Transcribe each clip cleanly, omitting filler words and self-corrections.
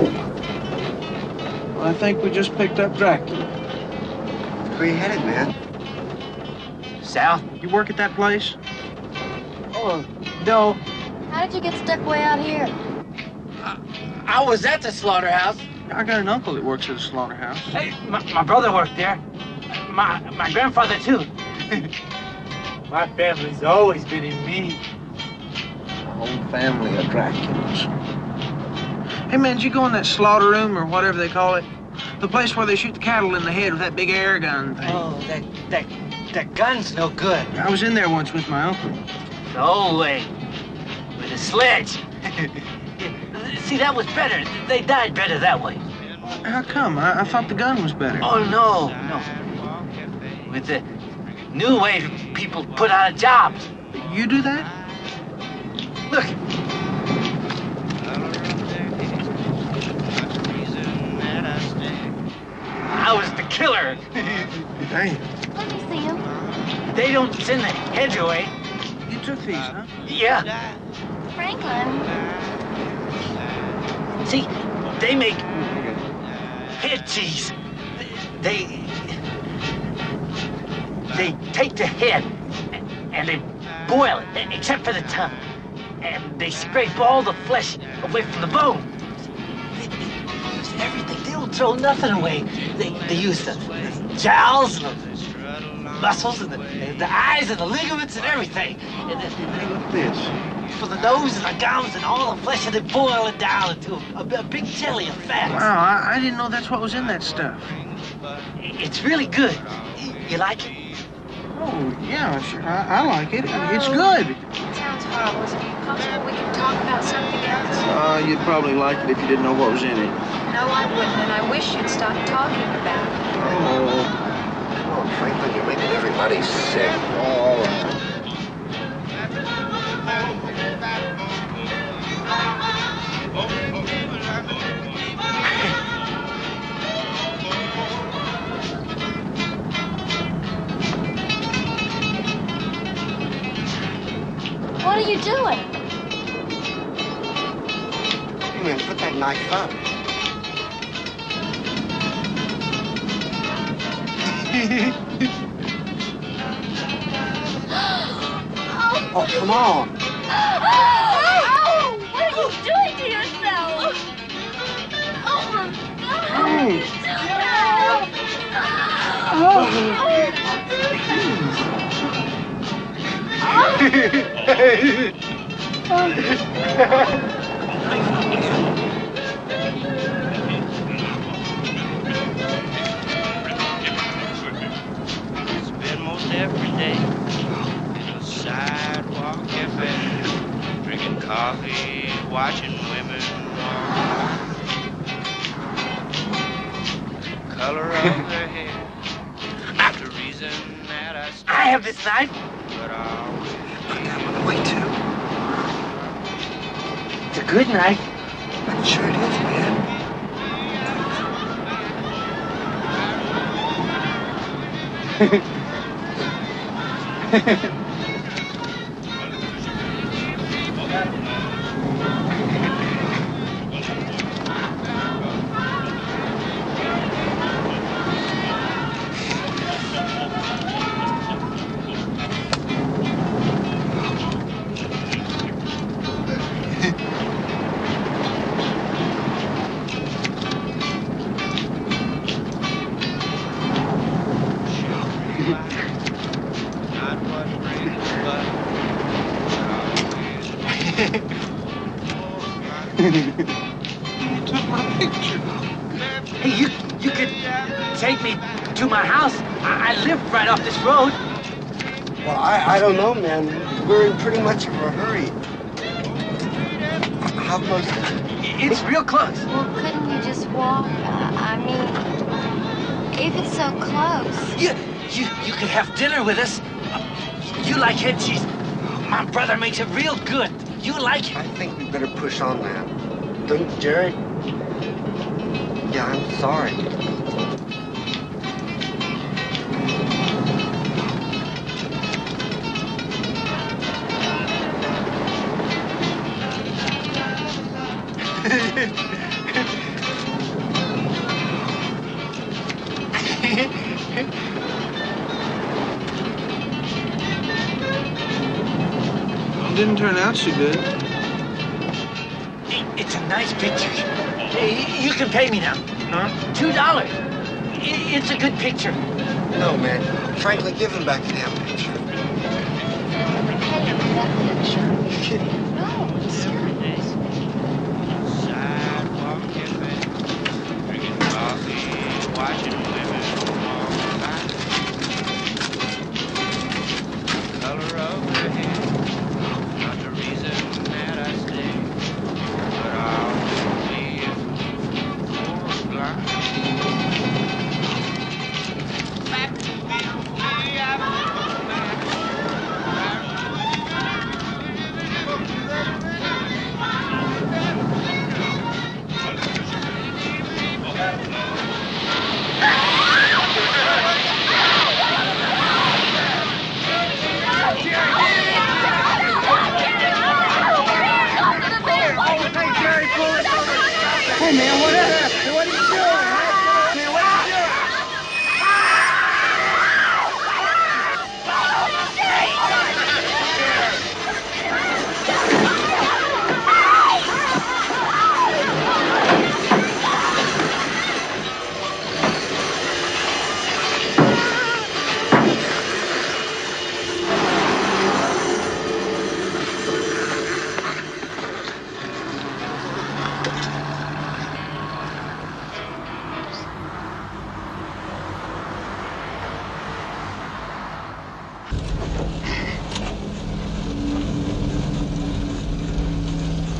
Well, I think we just picked up Dracula. Where you headed, man? South? You work at that place? Oh, no. How did you get stuck way out here? I was at the slaughterhouse. I got an uncle that works at a slaughterhouse. Hey, my brother worked there. My grandfather, too. My family's always been in me. A whole family of Draculas. Hey, man, did you go in that slaughter room or whatever they call it? The place where they shoot the cattle in the head with that big air gun thing. Oh, that gun's no good. I was in there once with my uncle. No way. With a sledge. See, that was better. They died better that way. How come? I thought the gun was better. Oh, no. With the new way people put out of jobs. You do that? Look. I was the killer. Hey. Let me see him. They don't send the heads away. You took these, huh? Yeah. Franklin. See, they make head cheese. They take the head and they boil it, except for the tongue. And they scrape all the flesh away from the bone. They use everything. They don't throw nothing away. They use the jowls and the muscles and the eyes and the ligaments and everything. And Hey, look at this. for the nose and the gums and all the flesh, and they boil it down into a big jelly of fat. Wow, I didn't know that's what was in that stuff. It's really good. You like it? Oh, yeah, sure. I like it. It's good. It sounds horrible. Is it possible we can talk about something else? You'd probably like it if you didn't know what was in it. No, I wouldn't, and I wish you'd stop talking about it. Oh. Oh, Franklin, you're making everybody sick. All right. What are you doing? Hey, man, put that knife up. Oh, come on. Oh, what are you doing to yourself? Oh, my God. Hey. Spend most every day in a sidewalk cafe, drinking coffee, watching women walk. The color of their hair, not the reason that I stay, I have this knife. but I'll Put that one away, too. It's a good knife. I'm sure it is, man. not what brings, but You took my picture. Hey, you could take me to my house. I live right off this road. Well, I don't know, man. We're in pretty much of a hurry. How close is it? It's real close. Well, couldn't you just walk? I mean, if it's so close. You could have dinner with us. You like head cheese. My brother makes it real good. You like I it. think we better push on, man. Don't you, Jared? Yeah, I'm sorry. It didn't turn out so good. It's a nice picture. You can pay me now. Huh? $2. It's a good picture. No, man. Frankly, give him back the damn picture. Pay him for that picture. You kidding? No, I'm serious. Sidewalk cafe, drinking coffee, watching women walk by. Color of her hair, not the reason that I stay, but I'll be for a blind. Back to me, Hey, man, what happened? What are you doing? Man, what are you doing?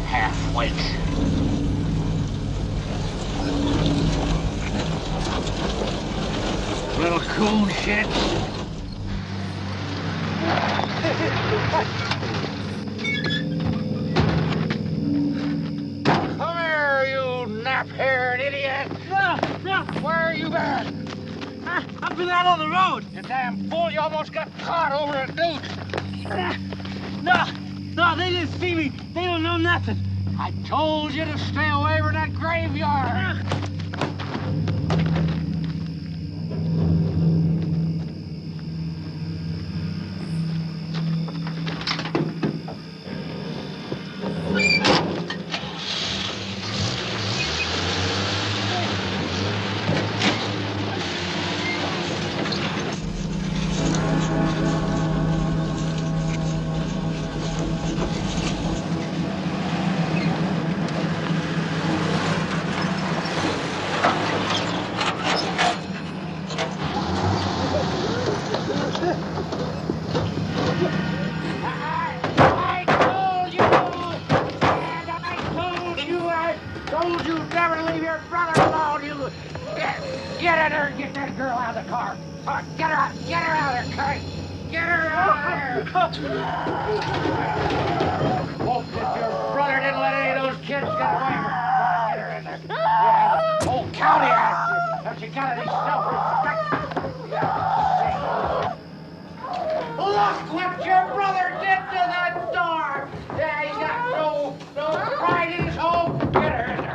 Half-wit. Little coon shit. Come here, you nap-haired idiot! No! Where are you been? I've been out on the road! You damn fool, you almost got caught over a dude. No, they didn't see me. They don't know nothing. I told you to stay away from that graveyard. Told you never leave your brother alone, you... Get in there and get that girl out of the car. Get her out of there, Curry. Get her out of there. Hope that your brother didn't let any of those kids get away with her. Get her in there. Yeah, the whole county asks you. Have you got any self-respect? Look what your brother did to that door. Yeah, he got no pride in his home. Get her in there.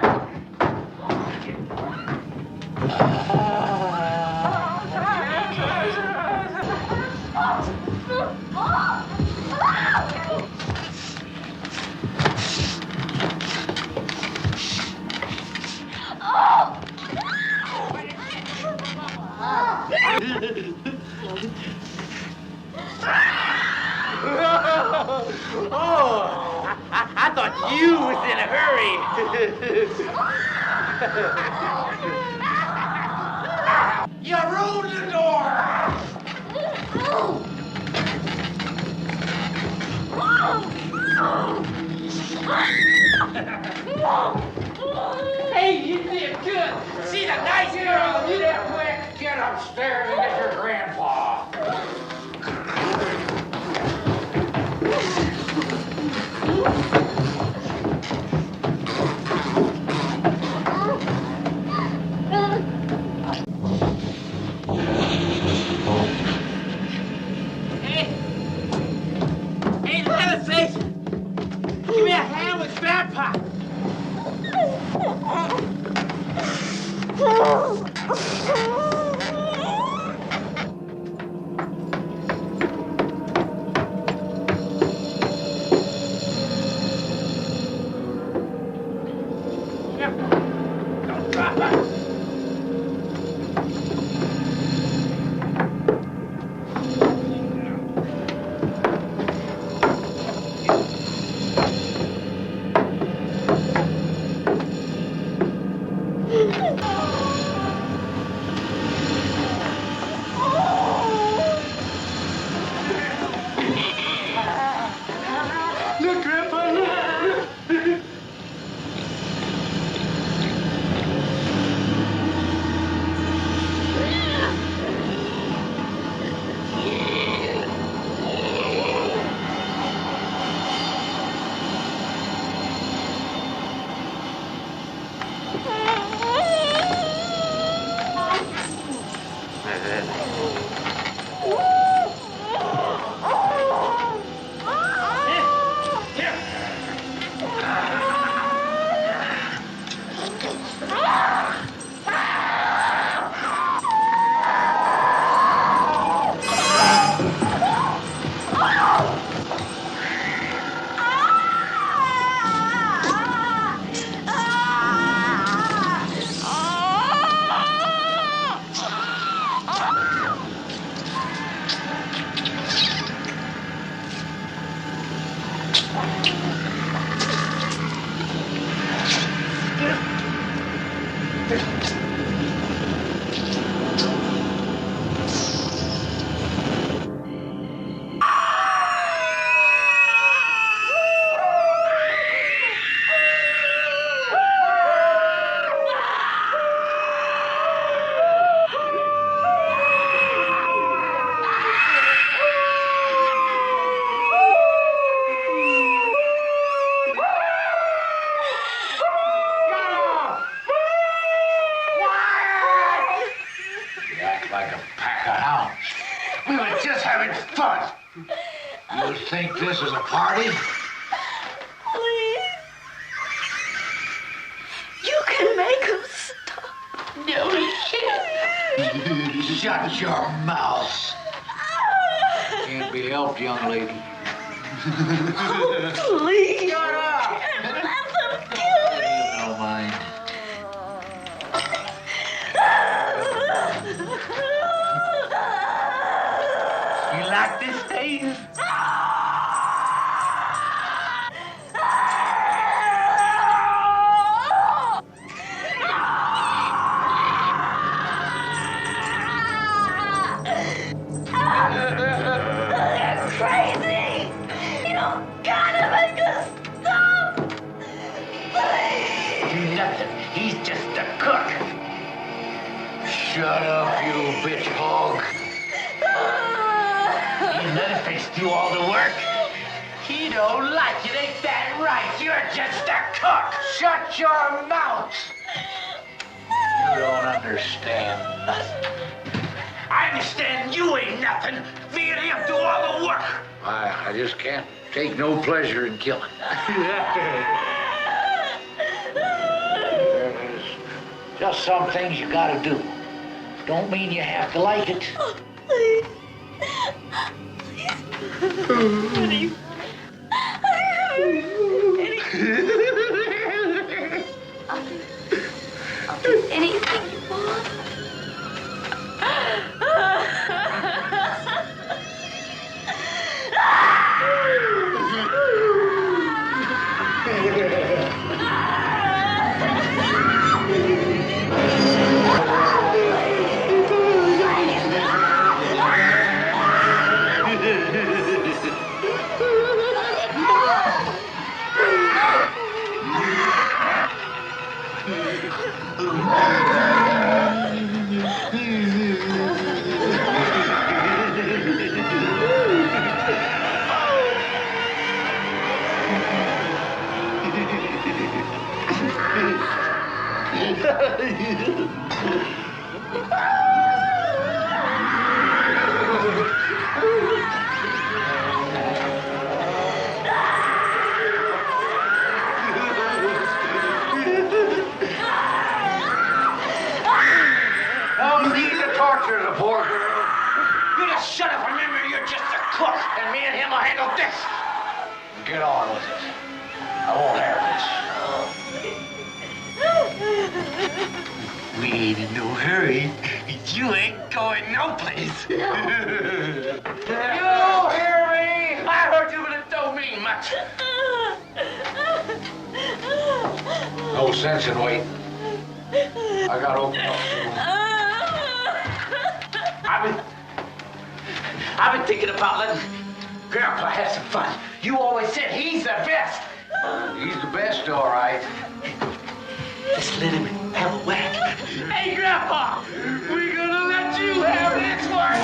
Oh, I thought you was in a hurry. You ruined the door. Hey, you did good. See the nice girl. You did quick. Get upstairs and get your grandpa. Hey, Leatherface! Give me a hand with Grandpa! Think this is a party? Please. You can make him stop. No, he can't. Shut your mouth. Can't be helped, young lady. Oh, please. Shut up. Let them kill me. No mind. You like this, Dave? Crazy! You gotta make us stop! Please! Nothing. He's just a cook. Shut up, you bitch hog. You Leatherface do all the work. He don't like it, ain't that right? You're just a cook. Shut your mouth. You don't understand nothing. I understand you ain't nothing. Me and him do all the work. I just can't take no pleasure in killing. There's just some things you gotta do. Don't mean you have to like it. Oh, please. Please. I'll do anything you want. Get on with it. I won't have this. We ain't in no hurry. You ain't going no place. You hear me? I heard you, but it don't mean much. No sense in waiting. I gotta open up soon. I've been thinking about letting Grandpa have some fun. You always said he's the best. He's the best, all right. Let's let him have a whack. Hey, Grandpa, we're gonna let you have this one.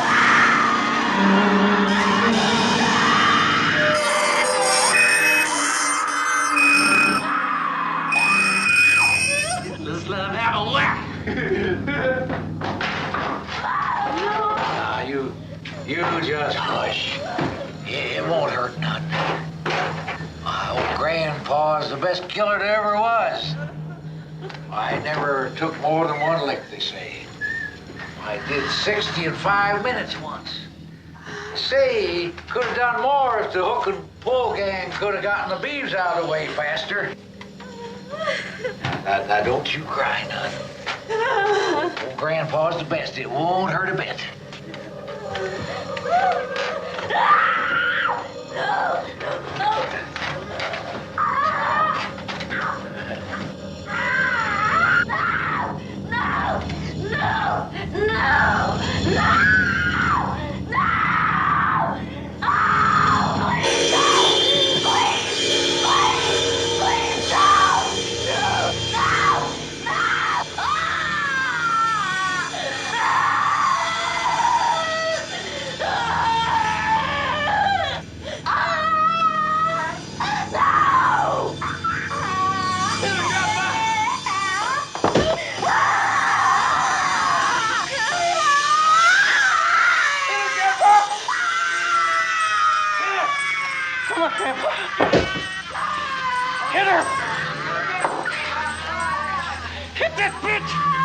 Let's let him have a whack. You just hush. It won't hurt none. My old grandpa's the best killer there ever was. I never took more than one lick, they say. I did 60 in 5 minutes once. Say, could have done more if the hook and pull gang could have gotten the beeves out of the way faster. Now don't you cry, none. Old grandpa's the best. It won't hurt a bit. Come on, Grandpa. Hit her! Hit that bitch!